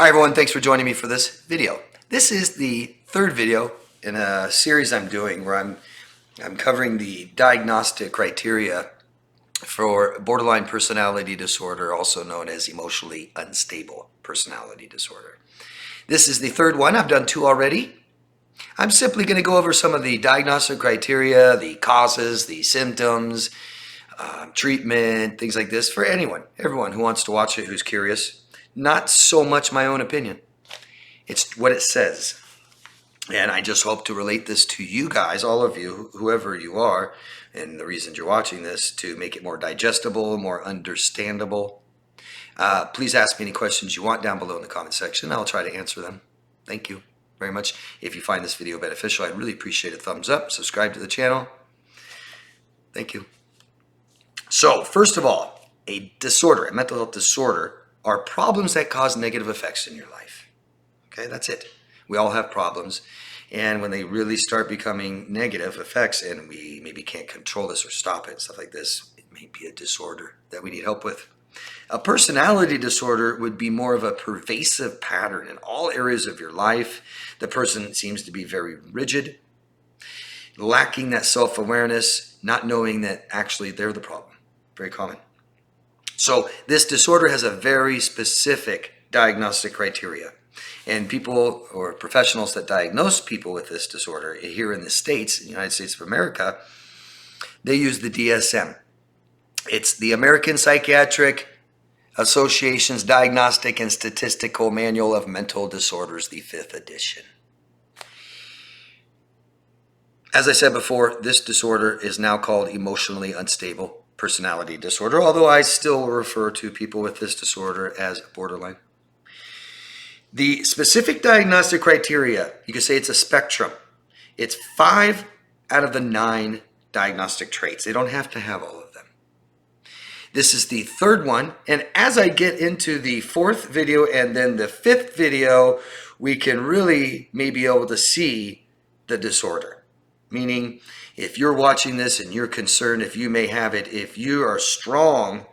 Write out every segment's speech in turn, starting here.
Hi everyone, thanks for joining me for this video. This is the third video in a series I'm doing where I'm covering the diagnostic criteria for borderline personality disorder, also known as emotionally unstable personality disorder. This is the third one. I've done two already. I'm simply going to go over some of the diagnostic criteria, the causes, the symptoms, treatment, things like this for everyone who wants to watch it, who's curious. Not so much my own opinion. It's what it says. And I just hope to relate this to you guys, all of you, whoever you are, and the reasons you're watching this, to make it more digestible, more understandable. Please ask me any questions you want down below in the comment section. I'll try to answer them. Thank you very much. If you find this video beneficial, I'd really appreciate a thumbs up. Subscribe to the channel. Thank you. So, first of all, a disorder, a mental health disorder, are problems that cause negative effects in your life. Okay, that's it. We all have problems. And when they really start becoming negative effects and we maybe can't control this or stop it, stuff like this, it may be a disorder that we need help with. A personality disorder would be more of a pervasive pattern in all areas of your life. The person seems to be very rigid, lacking that self-awareness, not knowing that actually they're the problem. Very common. So this disorder has a very specific diagnostic criteria. And people or professionals that diagnose people with this disorder here in the States, in the United States of America, they use the DSM. It's the American Psychiatric Association's Diagnostic and Statistical Manual of Mental Disorders, the 5th edition. As I said before, this disorder is now called emotionally unstable personality disorder, although I still refer to people with this disorder as borderline. The specific diagnostic criteria, you could say it's a spectrum. It's 5 out of the 9 diagnostic traits. They don't have to have all of them. This is the third one, and as I get into the 4th video and then the 5th video, we can really maybe be able to see the disorder. Meaning, if you're watching this and you're concerned if you may have it, if you are strong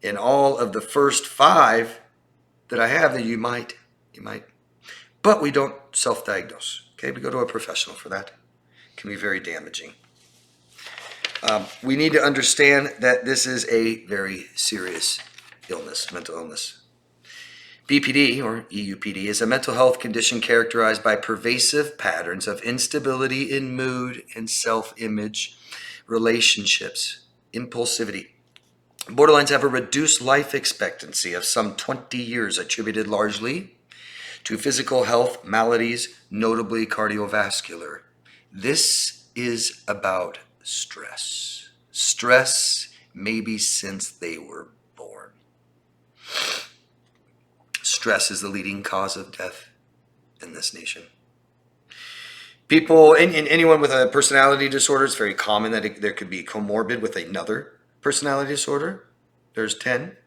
in all of the first 5 that I have, then you might. But we don't self-diagnose. Okay, we go to a professional for that. It can be very damaging. We need to understand that this is a very serious illness, mental illness. BPD, or EUPD, is a mental health condition characterized by pervasive patterns of instability in mood and self-image, relationships, impulsivity. Borderlines have a reduced life expectancy of some 20 years, attributed largely to physical health maladies, notably cardiovascular. This is about stress. Stress maybe since they were born. Stress is the leading cause of death in this nation. People, and anyone with a personality disorder, it's very common that there could be comorbid with another personality disorder. There's 10.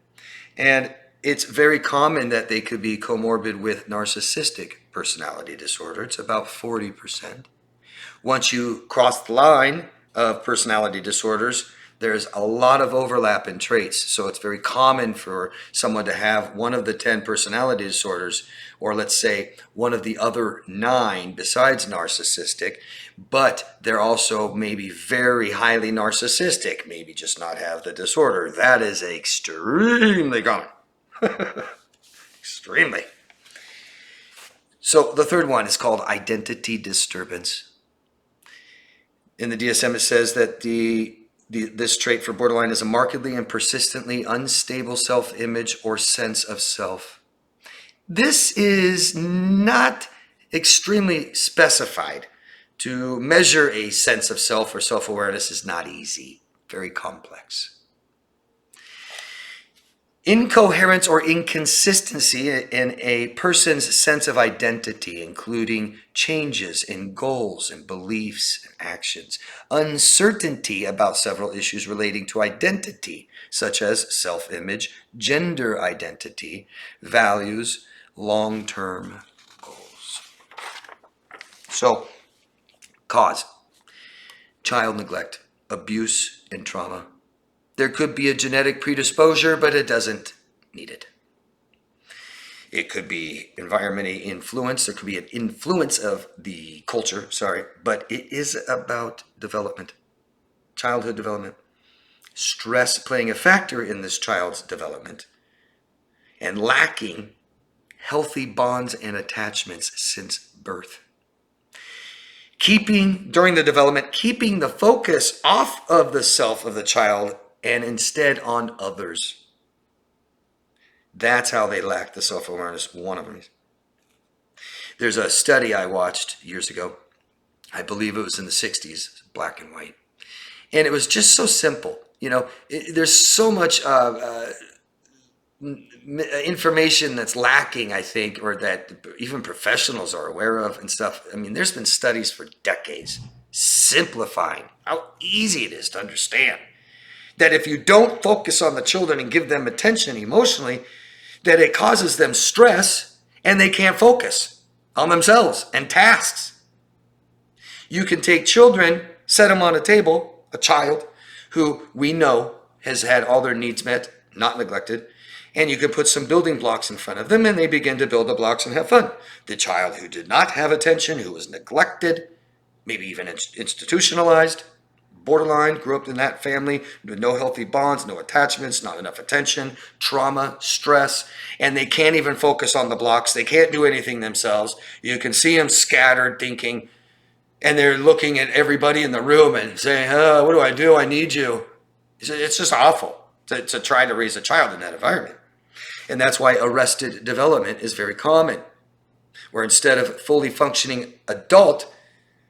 And it's very common that they could be comorbid with narcissistic personality disorder. It's about 40%. Once you cross the line of personality disorders, there's a lot of overlap in traits. So it's very common for someone to have one of the 10 personality disorders, or let's say one of the other 9 besides narcissistic, but they're also maybe very highly narcissistic, maybe just not have the disorder. That is extremely common. Extremely. So the third one is called identity disturbance. In the DSM, it says that this trait for borderline is a markedly and persistently unstable self-image or sense of self. This is not extremely specified. To measure a sense of self or self-awareness is not easy, very complex. Incoherence or inconsistency in a person's sense of identity, including changes in goals and beliefs and actions. Uncertainty about several issues relating to identity, such as self-image, gender identity, values, long-term goals. So, cause: child neglect, abuse, and trauma. There could be a genetic predisposition, but it doesn't need it. It could be environmentally influenced. There could be an influence of the culture, but it is about development, childhood development. Stress playing a factor in this child's development and lacking healthy bonds and attachments since birth. During the development, keeping the focus off of the self of the child and instead on others. That's how they lack the self-awareness, one of them. There's a study I watched years ago. I believe it was in the 60s, black and white. And it was just so simple. There's so much information that's lacking, I think, or that even professionals are aware of and stuff. I mean, there's been studies for decades simplifying how easy it is to understand that if you don't focus on the children and give them attention emotionally, that it causes them stress and they can't focus on themselves and tasks. You can take children, set them on a table, a child who we know has had all their needs met, not neglected, and you can put some building blocks in front of them and they begin to build the blocks and have fun. The child who did not have attention, who was neglected, maybe even institutionalized, borderline, grew up in that family with no healthy bonds, no attachments, not enough attention, trauma, stress, and they can't even focus on the blocks. They can't do anything themselves. You can see them scattered thinking, and they're looking at everybody in the room and saying, what do I do? I need you. It's just awful to try to raise a child in that environment. And that's why arrested development is very common, where instead of fully functioning adult,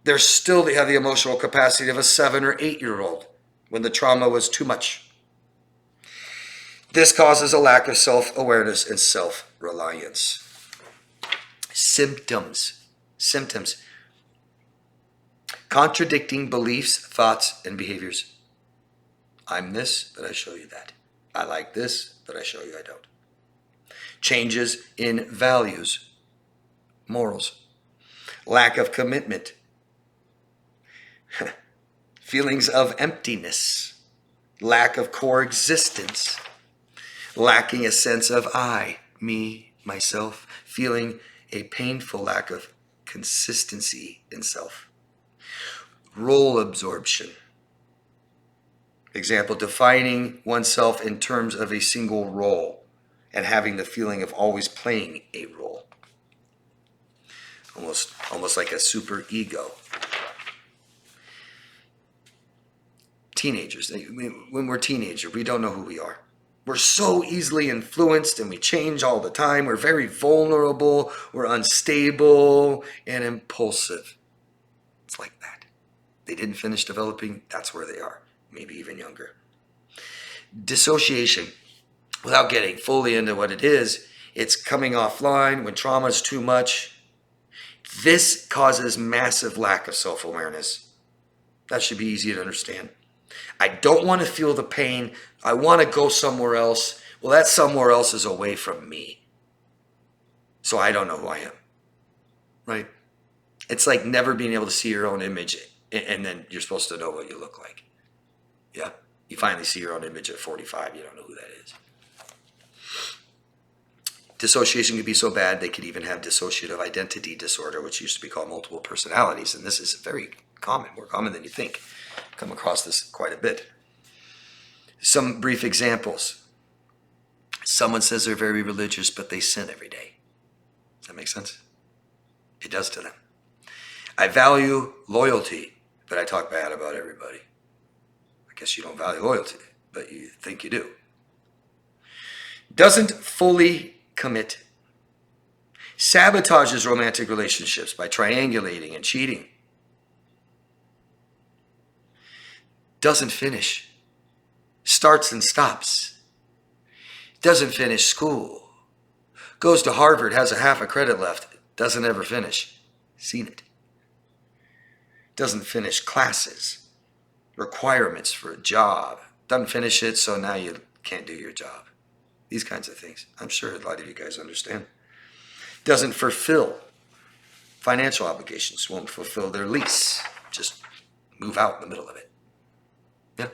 they have the emotional capacity of a 7 or 8-year-old when the trauma was too much. This causes a lack of self-awareness and self-reliance. Symptoms. Contradicting beliefs, thoughts, and behaviors. I'm this, but I show you that. I like this, but I show you I don't. Changes in values, morals. Lack of commitment. Feelings of emptiness, lack of core existence, lacking a sense of I, me, myself, feeling a painful lack of consistency in self. Role absorption. Example, defining oneself in terms of a single role and having the feeling of always playing a role. Almost like a super ego. Teenagers, when we're teenagers, we don't know who we are. We're so easily influenced and we change all the time. We're very vulnerable, we're unstable and impulsive. It's like that. They didn't finish developing, that's where they are, maybe even younger. Dissociation, without getting fully into what it is, it's coming offline when trauma is too much. This causes massive lack of self-awareness. That should be easy to understand. I don't want to feel the pain. I want to go somewhere else. Well, that somewhere else is away from me. So I don't know who I am. Right? It's like never being able to see your own image and then you're supposed to know what you look like. Yeah? You finally see your own image at 45. You don't know who that is. Dissociation can be so bad they could even have dissociative identity disorder, which used to be called multiple personalities. And this is very common, more common than you think. Come across this quite a bit. Some brief examples. Someone says they're very religious, but they sin every day. Does that make sense? It does to them. I value loyalty, but I talk bad about everybody. I guess you don't value loyalty, but you think you do. Doesn't fully commit. Sabotages romantic relationships by triangulating and cheating. Doesn't finish. Starts and stops. Doesn't finish school. Goes to Harvard, has a half a credit left. Doesn't ever finish. Seen it. Doesn't finish classes. Requirements for a job. Doesn't finish it, so now you can't do your job. These kinds of things. I'm sure a lot of you guys understand. Doesn't fulfill financial obligations. Won't fulfill their lease. Just move out in the middle of it. Yeah.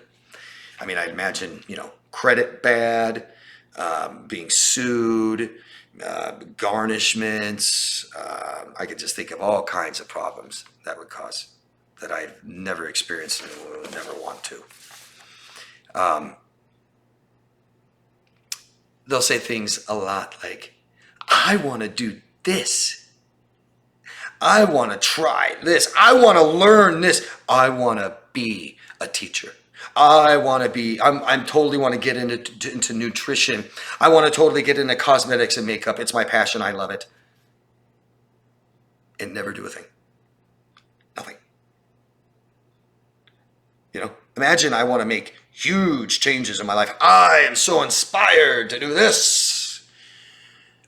I mean, I imagine, credit bad, being sued, garnishments. I could just think of all kinds of problems that would cause that I've never experienced and will never want to. They'll say things a lot like, I want to do this. I want to try this. I want to learn this. I want to be a teacher. I'm totally want to get into nutrition. I want to totally get into cosmetics and makeup. It's my passion. I love it. And never do a thing. Nothing. You know, imagine I want to make huge changes in my life. I am so inspired to do this.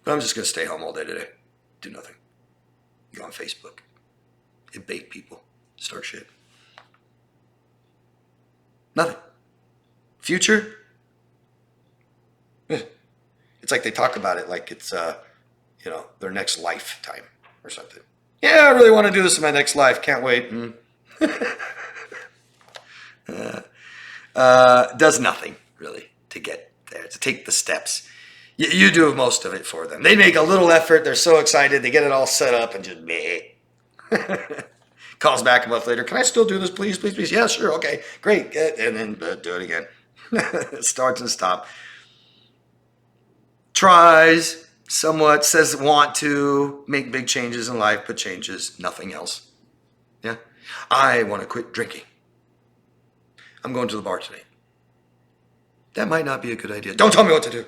But I'm just going to stay home all day today. Do nothing. Go on Facebook. And bait people. Start shit. Nothing. Future? It's like they talk about it like it's, their next lifetime or something. Yeah, I really want to do this in my next life. Can't wait. Does nothing, really, to get there, to take the steps. You do most of it for them. They make a little effort. They're so excited. They get it all set up and just meh. Calls back a month later. Can I still do this, please, please, please? Yeah, sure. Okay, great. And then do it again. Starts and stop. Tries, somewhat, says want to make big changes in life, but changes nothing else. Yeah. I want to quit drinking. I'm going to the bar today. That might not be a good idea. Don't tell me what to do.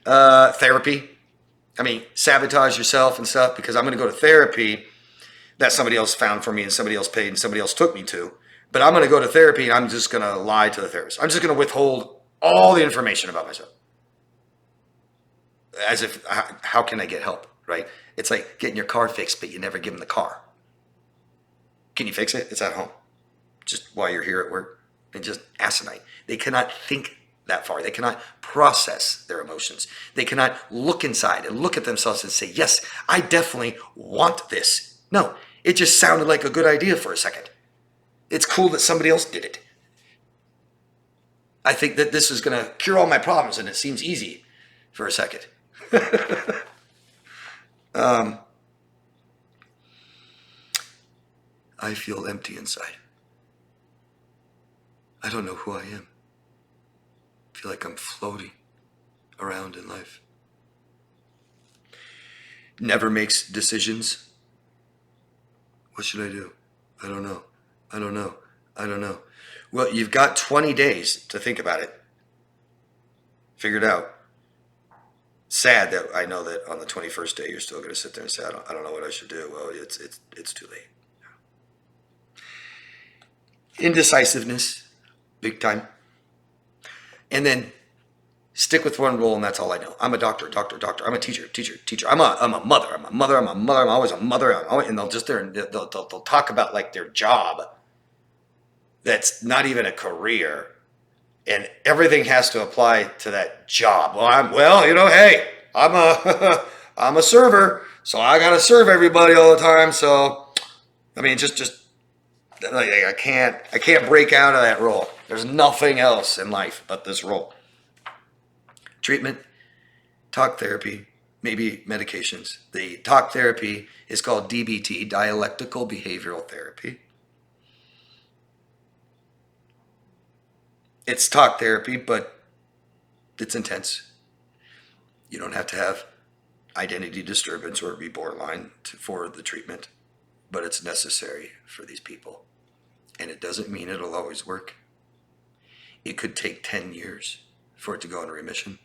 Therapy. I mean, sabotage yourself and stuff because I'm going to go to therapy that somebody else found for me and somebody else paid and somebody else took me to. But I'm going to go to therapy and I'm just going to lie to the therapist. I'm just going to withhold all the information about myself. As if, how can I get help, right? It's like getting your car fixed, but you never give them the car. Can you fix it? It's at home. Just while you're here at work. And just asinine. They cannot think that far. They cannot process their emotions. They cannot look inside and look at themselves and say, yes, I definitely want this. No, it just sounded like a good idea for a second. It's cool that somebody else did it. I think that this is going to cure all my problems and it seems easy for a second. I feel empty inside. I don't know who I am. I feel like I'm floating around in life. Never makes decisions. What should I do? I don't know. I don't know. I don't know. Well, you've got 20 days to think about it. Figure it out. Sad that I know that on the 21st day you're still going to sit there and say, I don't know what I should do. Well, it's too late. Indecisiveness, big time. And then stick with one role, and that's all I know. I'm a doctor. I'm a teacher. I'm a mother. I'm always a mother. And they'll just they'll talk about like their job. That's not even a career, and everything has to apply to that job. Hey, I'm a server, so I gotta serve everybody all the time. So, I mean, just like I can't break out of that role. There's nothing else in life but this role. Treatment, talk therapy, maybe medications. The talk therapy is called DBT, dialectical behavioral therapy. It's talk therapy, but it's intense. You don't have to have identity disturbance or be borderline for the treatment, but it's necessary for these people. And it doesn't mean it'll always work. It could take 10 years for it to go into remission.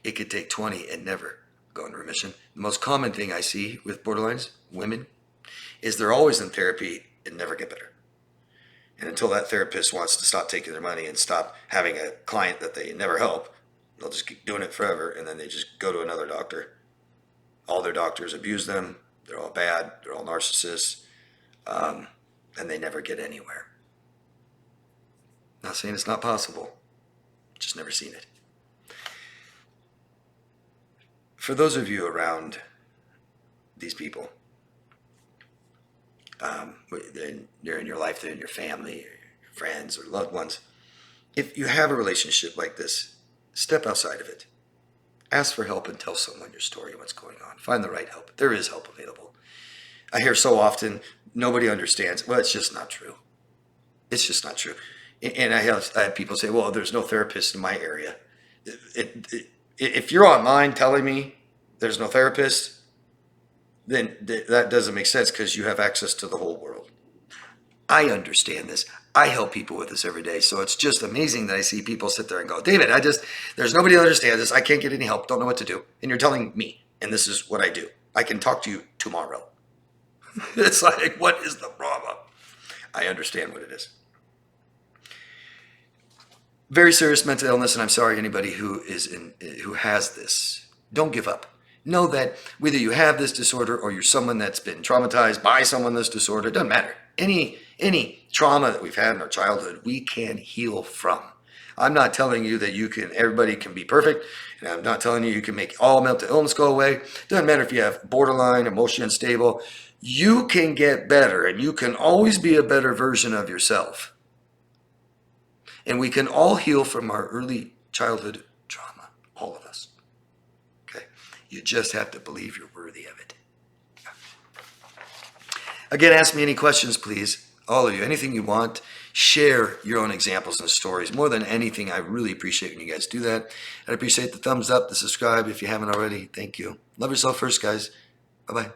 It could take 20 and never go into remission. The most common thing I see with borderlines, women, is they're always in therapy and never get better. And until that therapist wants to stop taking their money and stop having a client that they never help, they'll just keep doing it forever, and then they just go to another doctor. All their doctors abuse them. They're all bad. They're all narcissists. And they never get anywhere. Not saying it's not possible. Just never seen it. For those of you around they're in your life, they're in your family, or your friends, or loved ones. If you have a relationship like this, step outside of it. Ask for help and tell someone your story and what's going on. Find the right help. There is help available. I hear so often, nobody understands. Well, it's just not true. It's just not true. And I have people say, well, there's no therapist in my area. If you're online telling me there's no therapist, then that doesn't make sense because you have access to the whole world. I understand this. I help people with this every day. So it's just amazing that I see people sit there and go, David, there's nobody that understands this. I can't get any help. Don't know what to do. And you're telling me, and this is what I do. I can talk to you tomorrow. It's like, what is the problem? I understand what it is. Very serious mental illness, and I'm sorry anybody who has this. Don't give up. Know that whether you have this disorder or you're someone that's been traumatized by someone with this disorder, it doesn't matter. Any trauma that we've had in our childhood, we can heal from. I'm not telling you that everybody can be perfect, and I'm not telling you can make all mental illness go away. It doesn't matter if you have borderline, emotionally unstable. You can get better, and you can always be a better version of yourself. And we can all heal from our early childhood trauma, all of us. Okay? You just have to believe you're worthy of it. Again, ask me any questions, please. All of you, anything you want. Share your own examples and stories. More than anything, I really appreciate when you guys do that. I appreciate the thumbs up, the subscribe if you haven't already. Thank you. Love yourself first, guys. Bye-bye.